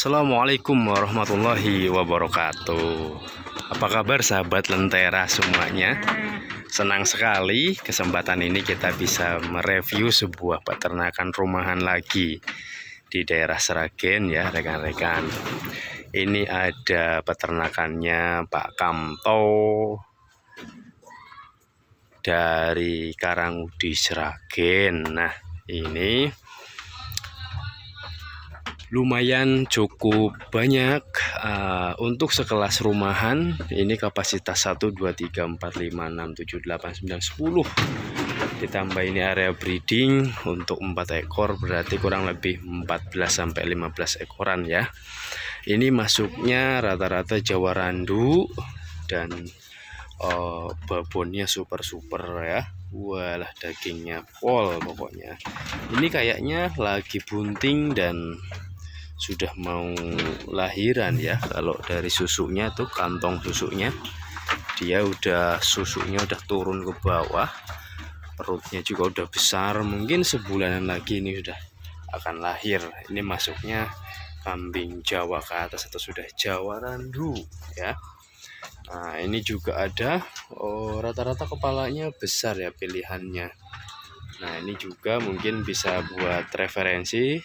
Assalamualaikum warahmatullahi wabarakatuh. Apa kabar sahabat Lentera semuanya? Senang sekali kesempatan ini kita bisa mereview sebuah peternakan rumahan lagi di daerah Sragen ya rekan-rekan. Ini ada peternakannya Pak Kamto dari Karangudi Sragen. Nah ini lumayan cukup banyak untuk sekelas rumahan. Ini kapasitas 1, 2, 3, 4, 5, 6, 7, 8, 9, 10. Ditambah ini area breeding untuk 4 ekor, berarti kurang lebih 14-15 ekoran ya. Ini masuknya rata-rata Jawa Randu dan babonnya super ya. Walah, dagingnya pol pokoknya. Ini kayaknya lagi bunting dan sudah mau lahiran ya. Kalau dari susunya tuh, kantong susunya dia udah, susunya udah turun ke bawah, perutnya juga udah besar, mungkin sebulanan lagi ini sudah akan lahir. Ini masuknya kambing Jawa ke atas atau sudah Jawa Randu ya. Nah ini juga ada rata-rata kepalanya besar ya pilihannya. Nah ini juga mungkin bisa buat referensi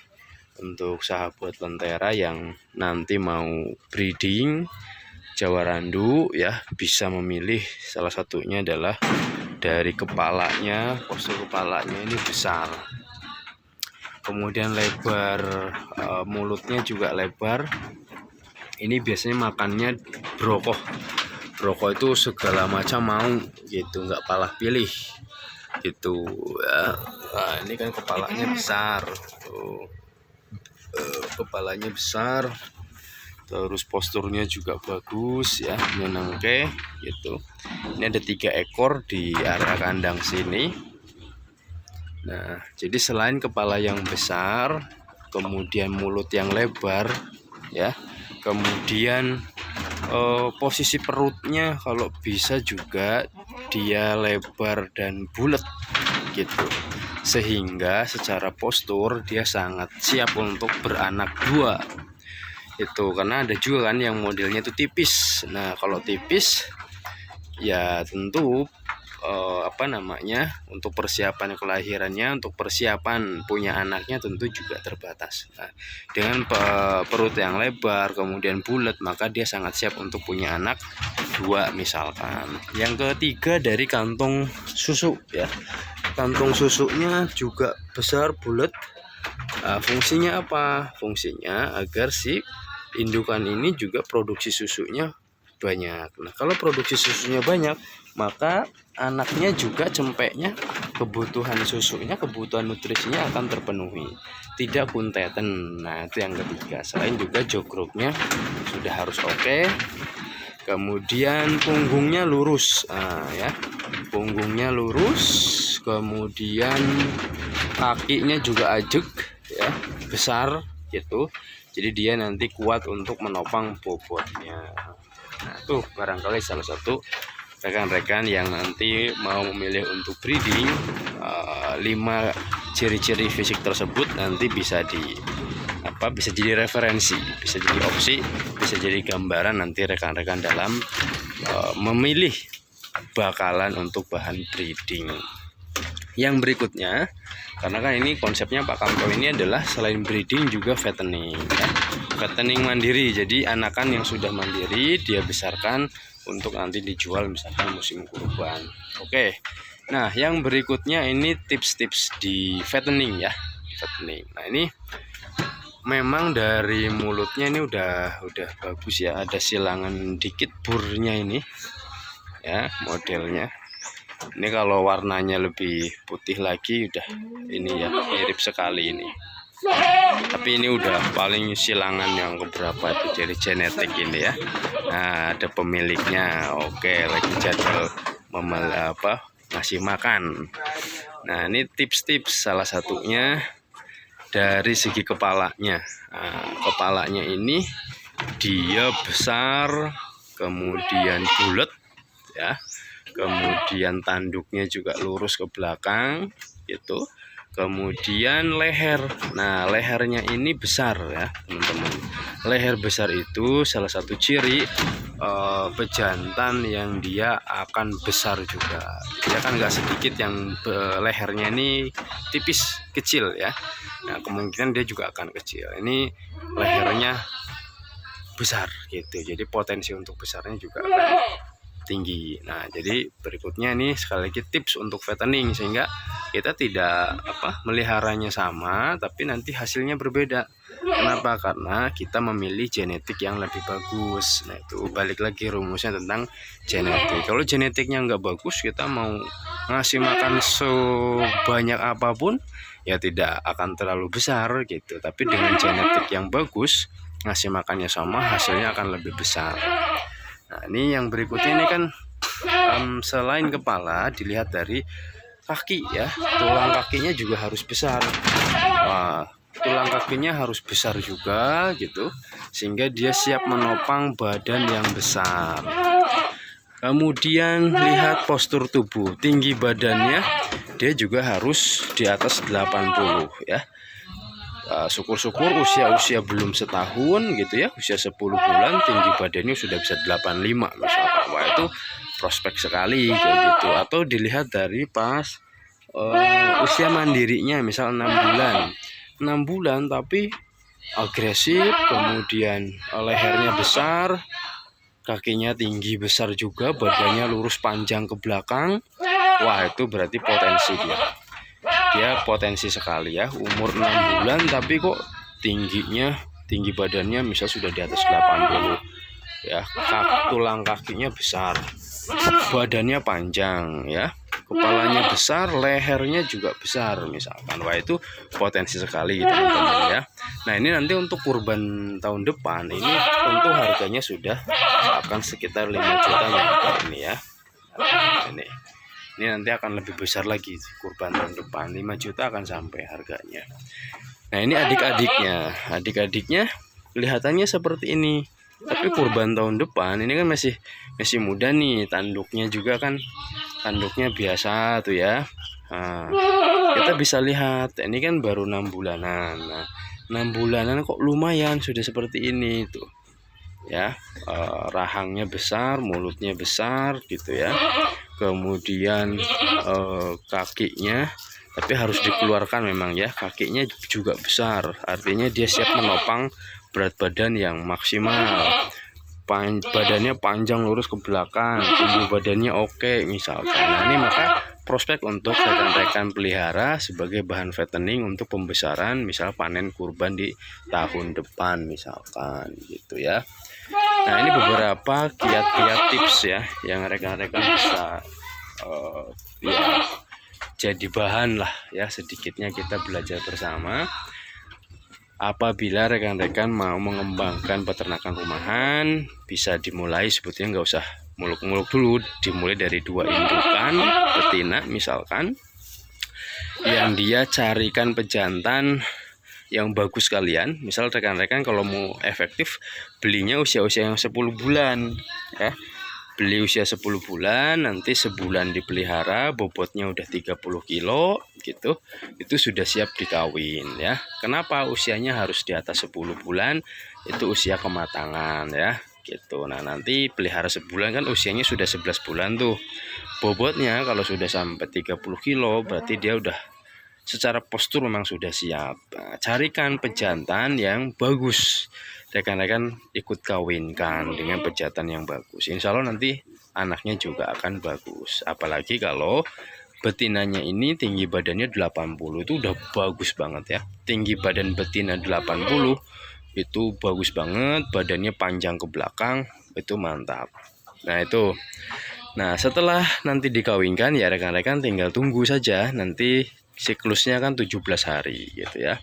untuk sahabat Lentera yang nanti mau breeding Jawa Randu ya, bisa memilih. Salah satunya adalah dari kepalanya, postur kepalanya ini besar, kemudian lebar, mulutnya juga lebar. Ini biasanya makannya brokoh itu segala macam mau gitu, nggak palah pilih gitu ya. Nah ini kan kepalanya besar tuh. Kepalanya besar, terus posturnya juga bagus ya, menengke gitu. Ini ada 3 ekor di area kandang sini. Nah jadi selain kepala yang besar, kemudian mulut yang lebar ya, kemudian posisi perutnya kalau bisa juga dia lebar dan bulat gitu, sehingga secara postur dia sangat siap untuk beranak 2 itu. Karena ada juga kan yang modelnya itu tipis. Nah kalau tipis ya tentu untuk persiapan kelahirannya, untuk persiapan punya anaknya tentu juga terbatas. Nah, dengan perut yang lebar kemudian bulat, maka dia sangat siap untuk punya anak 2 misalkan. Yang ketiga dari kantong susu ya. Kantong susunya juga besar, bulat. Fungsinya apa? Fungsinya agar si indukan ini juga produksi susunya banyak. Nah kalau produksi susunya banyak, maka anaknya juga cempeknya, kebutuhan susunya, kebutuhan nutrisinya akan terpenuhi, tidak kunteten. Nah itu yang ketiga. Selain juga jogroknya sudah harus oke. Kemudian punggungnya lurus ya, punggungnya lurus, kemudian kakinya juga ajek ya, besar gitu. Jadi dia nanti kuat untuk menopang bobotnya. Nah tuh barangkali salah satu rekan-rekan yang nanti mau memilih untuk breeding, 5 ciri-ciri fisik tersebut nanti bisa bisa jadi referensi, bisa jadi opsi, bisa jadi gambaran nanti rekan-rekan dalam memilih bakalan untuk bahan breeding. Yang berikutnya, karena kan ini konsepnya Pak Kamto ini adalah selain breeding juga fattening ya. Fattening mandiri, jadi anakan yang sudah mandiri dia besarkan untuk nanti dijual misalkan musim kurban. Oke. Nah yang berikutnya ini tips-tips di fattening ya, fattening. Nah ini memang dari mulutnya ini udah bagus ya, ada silangan dikit burnya ini ya modelnya. Ini kalau warnanya lebih putih lagi udah ini ya, mirip sekali ini. Tapi ini udah paling silangan yang keberapa itu dari genetik ini ya. Nah ada pemiliknya. Oke, lagi jadwal ngasih makan. Nah ini tips-tips, salah satunya dari segi kepalanya. Nah, kepalanya ini dia besar, kemudian bulat ya, kemudian tanduknya juga lurus ke belakang gitu. Kemudian leher. Nah, lehernya ini besar ya, teman-teman. Leher besar itu salah satu ciri pejantan yang dia akan besar juga. Dia kan nggak sedikit yang lehernya ini tipis kecil ya. Nah, kemungkinan dia juga akan kecil. Ini lehernya besar gitu. Jadi potensi untuk besarnya juga akan tinggi. Nah, jadi berikutnya nih sekali lagi tips untuk fattening sehingga kita tidak meliharanya sama tapi nanti hasilnya berbeda. Kenapa? Karena kita memilih genetik yang lebih bagus. Nah, itu balik lagi rumusnya tentang genetik. Kalau genetiknya nggak bagus, kita mau ngasih makan sebanyak apapun ya tidak akan terlalu besar gitu. Tapi dengan genetik yang bagus, ngasih makannya sama, hasilnya akan lebih besar. Nah, ini yang berikutnya ini kan selain kepala dilihat dari kaki ya, tulang kakinya juga harus besar. Wah, tulang kakinya harus besar juga gitu, sehingga dia siap menopang badan yang besar. Kemudian lihat postur tubuh, tinggi badannya dia juga harus di atas 80 ya. Syukur-syukur usia belum setahun gitu ya, usia 10 bulan tinggi badannya sudah bisa 85 misalkan. Wah, itu prospek sekali kayak gitu. Atau dilihat dari pas usia mandirinya, misal 6 bulan tapi agresif, kemudian lehernya besar, kakinya tinggi besar juga, badannya lurus panjang ke belakang. Wah, itu berarti potensi dia potensi sekali ya. Umur 6 bulan tapi kok tinggi badannya misal sudah di atas 80 ya. Tulang kakinya besar, badannya panjang ya, kepalanya besar, lehernya juga besar misalkan. Wah, itu potensi sekali teman-teman ya. Nah, ini nanti untuk kurban tahun depan ini tentu harganya sudah akan sekitar 5 juta ini ya. Ini nanti akan lebih besar lagi kurban tahun depan, 5 juta akan sampai harganya. Nah, ini adik-adiknya kelihatannya seperti ini. Tapi kurban tahun depan ini kan masih muda nih, tanduknya juga kan tanduknya biasa tuh ya. Nah, kita bisa lihat ini kan baru 6 bulanan. Nah, 6 bulanan kok lumayan sudah seperti ini tuh ya. Rahangnya besar, mulutnya besar gitu ya. Kemudian kakinya tapi harus dikeluarkan memang ya, kakinya juga besar, artinya dia siap menopang berat badan yang maksimal. Badannya panjang lurus ke belakang, tinggi badannya oke misalkan. Nah, ini maka prospek untuk rekan-rekan pelihara sebagai bahan fattening untuk pembesaran misal panen kurban di tahun depan misalkan gitu ya. Nah, ini beberapa kiat-kiat tips ya yang rekan-rekan bisa ya jadi bahan lah ya, sedikitnya kita belajar bersama. Apabila rekan-rekan mau mengembangkan peternakan rumahan, bisa dimulai sebetulnya nggak usah muluk-muluk dulu, dimulai dari 2 indukan betina misalkan, yang dia carikan pejantan yang bagus kalian. Misal rekan-rekan kalau mau efektif belinya usia-usia yang 10 bulan ya. Beli usia 10 bulan, nanti sebulan dipelihara, bobotnya udah 30 kilo gitu, itu sudah siap dikawin ya. Kenapa usianya harus di atas 10 bulan? Itu usia kematangan ya gitu. Nah, nanti pelihara sebulan kan usianya sudah 11 bulan tuh. Bobotnya kalau sudah sampai 30 kilo berarti dia udah secara postur memang sudah siap. Nah, carikan pejantan yang bagus, rekan-rekan ikut kawinkan dengan pejantan yang bagus. Insya Allah nanti anaknya juga akan bagus. Apalagi kalau betinanya ini tinggi badannya 80, itu udah bagus banget ya. Tinggi badan betina 80 itu bagus banget, badannya panjang ke belakang, itu mantap. Nah, itu. Nah, setelah nanti dikawinkan ya rekan-rekan tinggal tunggu saja, nanti siklusnya kan 17 hari gitu ya.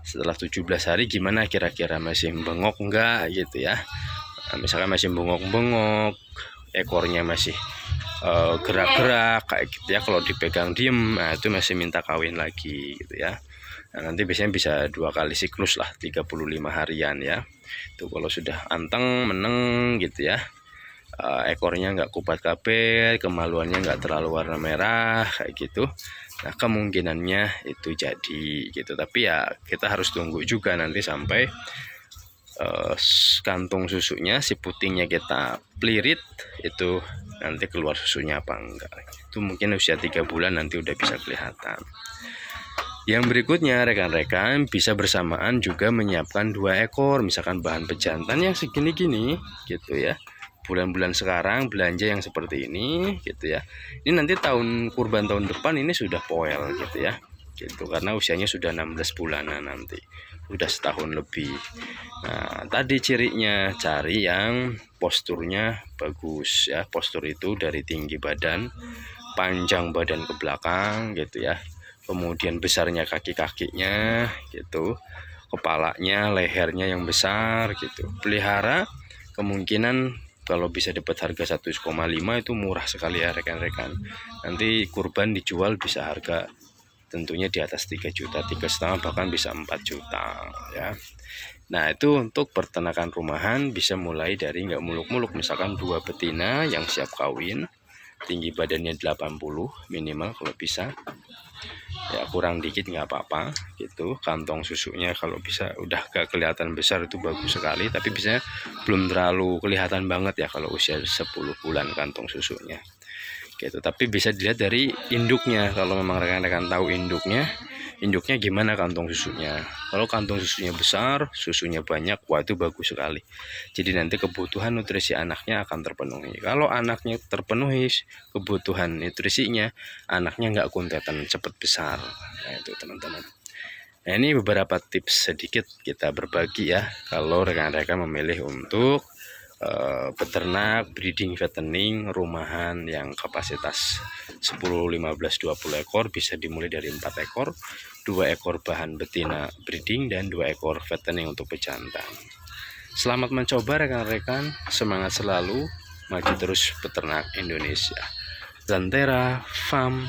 Setelah 17 hari gimana kira-kira, masih bengok enggak gitu ya. Nah, misalkan masih bengok-bengok, ekornya masih gerak-gerak kayak gitu ya, kalau dipegang diem, nah itu masih minta kawin lagi gitu ya. Nah, nanti biasanya bisa 2 kali siklus lah, 35 harian ya. Itu kalau sudah anteng meneng gitu ya, ekornya nggak kupat kabeh, kemaluannya nggak terlalu warna merah kayak gitu. Nah kemungkinannya itu jadi gitu, tapi ya kita harus tunggu juga nanti sampai kantung susunya, si putingnya kita pelirit, itu nanti keluar susunya apa enggak. Itu mungkin usia 3 bulan nanti udah bisa kelihatan. Yang berikutnya rekan-rekan bisa bersamaan juga menyiapkan 2 ekor, misalkan bahan pejantan yang segini-gini gitu ya. Bulan-bulan sekarang belanja yang seperti ini gitu ya. Ini nanti tahun kurban tahun depan ini sudah poel gitu ya. Gitu karena usianya sudah 16 bulanan nanti. Udah setahun lebih. Nah, tadi cirinya cari yang posturnya bagus ya. Postur itu dari tinggi badan, panjang badan ke belakang gitu ya. Kemudian besarnya kaki-kakinya gitu. Kepalanya, lehernya yang besar gitu. Pelihara kemungkinan kalau bisa dapat harga 1,5 itu murah sekali ya rekan-rekan. Nanti kurban dijual bisa harga tentunya di atas 3 juta, 3,5 bahkan bisa 4 juta ya. Nah itu untuk peternakan rumahan bisa mulai dari nggak muluk-muluk, misalkan 2 betina yang siap kawin, tinggi badannya 80 minimal kalau bisa ya, kurang dikit nggak apa-apa gitu. Kantong susunya kalau bisa udah gak kelihatan besar itu bagus sekali, tapi biasanya belum terlalu kelihatan banget ya kalau usia 10 bulan kantong susunya gitu. Tapi bisa dilihat dari induknya, kalau memang rekan-rekan tahu induknya gimana kantong susunya. Kalau kantong susunya besar, susunya banyak, wah itu bagus sekali. Jadi nanti kebutuhan nutrisi anaknya akan terpenuhi. Kalau anaknya terpenuhi kebutuhan nutrisinya, anaknya nggak kuntetan, cepat besar. Nah itu teman-teman. Nah ini beberapa tips sedikit kita berbagi ya, kalau rekan-rekan memilih untuk peternak, breeding, fattening, rumahan yang kapasitas 10, 15, 20 ekor, bisa dimulai dari 4 ekor, 2 ekor bahan betina breeding, dan 2 ekor fattening untuk pejantan. Selamat mencoba rekan-rekan, semangat selalu, maju terus peternak Indonesia. Zantera Farm.